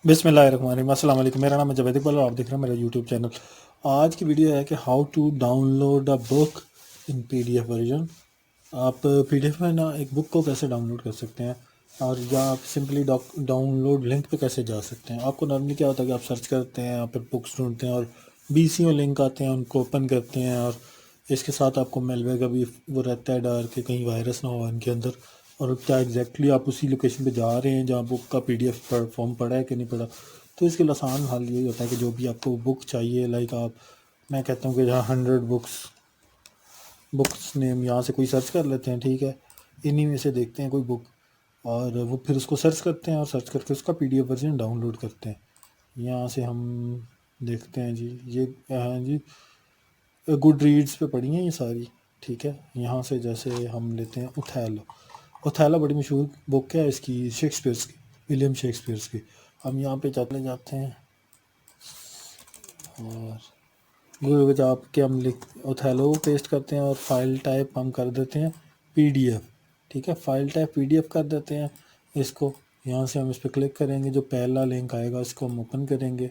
بسم اللہ الرحمن الرحیم۔ السلام علیکم، میرا نام ہے جاوید اقبال اور آپ دیکھ رہے ہیں میرا یوٹیوب چینل۔ آج کی ویڈیو ہے کہ how to download a book in P D F version. آپ پی ڈی ایف میں نا ایک بک کو کیسے ڈاؤن لوڈ کر سکتے ہیں، اور یا آپ سمپلی ڈاؤن لوڈ لنک پہ کیسے جا سکتے ہیں۔ آپ کو نارملی کیا ہوتا ہے کہ آپ سرچ کرتے ہیں، آپ پھر بکس ڈھونڈتے ہیں اور BCO لنک آتے ہیں، ان کو اوپن کرتے ہیں، اور اس کے ساتھ آپ کو میلویئر کا بھی وہ رہتا ہے ڈر کہ کہیں وائرس نہ ہو ان کے اندر، اور کیا ایگزیکٹلی آپ اسی لوکیشن پہ جا رہے ہیں جہاں بک کا PDF فارم پڑا ہے کہ نہیں پڑا۔ تو اس کے لیے آسان حل یہی ہوتا ہے کہ جو بھی آپ کو بک چاہیے، لائک میں کہتا ہوں کہ جہاں 100 بکس نیم یہاں سے کوئی سرچ کر لیتے ہیں، ٹھیک ہے، انہی میں سے دیکھتے ہیں کوئی بک، اور وہ پھر اس کو سرچ کرتے ہیں اور سرچ کر کے اس کا PDF ورژن ڈاؤن لوڈ کرتے ہیں۔ یہاں سے ہم دیکھتے ہیں جی، یہ ہاں جی گڈ ریڈز پہ پڑھی ہیں یہ ساری، ٹھیک ہے۔ یہاں سے جیسے ہم لیتے ہیں اوتھیلو بڑی مشہور بک ہے اس کی، شیکسپیئرس کی، ولیم شیکسپیئرس کی۔ ہم یہاں پہ چلے جاتے ہیں اور گوگل پہ جا کے ہم اوتھیلو پیسٹ کرتے ہیں اور فائل ٹائپ ہم کر دیتے ہیں PDF، ٹھیک ہے۔ فائل ٹائپ PDF کر دیتے ہیں اس کو۔ یہاں سے ہم اس پہ کلک کریں گے، جو پہلا لنک آئے گا اس کو ہم اوپن کریں گے،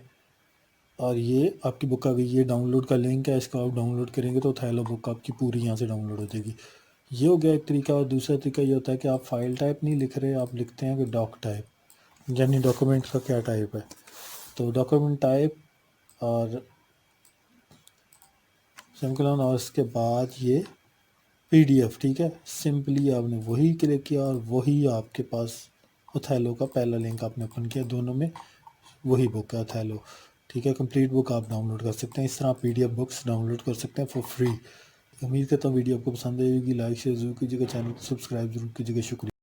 اور یہ آپ کی بک آ گئی۔ یہ ڈاؤن لوڈ کا لنک ہے، اس کو آپ ڈاؤن لوڈ کریں گے تو اوتھیلو بک آپ کی پوری یہاں سے ڈاؤن لوڈ ہو جائے گی۔ یہ ہو گیا ایک طریقہ۔ اور دوسرا طریقہ یہ ہوتا ہے کہ آپ فائل ٹائپ نہیں لکھ رہے، آپ لکھتے ہیں کہ ڈاک ٹائپ، یعنی ڈاکومنٹ کا کیا ٹائپ ہے، تو ڈاکومنٹ ٹائپ اور سیمیکولن، اور اس کے بعد یہ PDF، ٹھیک ہے۔ سمپلی آپ نے وہی کلک کیا اور وہی آپ کے پاس اوتھیلو کا پہلا لنک آپ نے اوپن کیا، دونوں میں وہی بک ہے اوتھیلو، ٹھیک ہے۔ کمپلیٹ بک آپ ڈاؤن لوڈ کر سکتے ہیں۔ اس طرح آپ PDF بکس ڈاؤن لوڈ کر سکتے ہیں فار فری۔ امید کرتا ہوں ویڈیو آپ کو پسند آئے گی۔ لائک شیئر ضرور کیجیے گا، چینل کو سبسکرائب ضرور کیجیے گا۔ شکریہ۔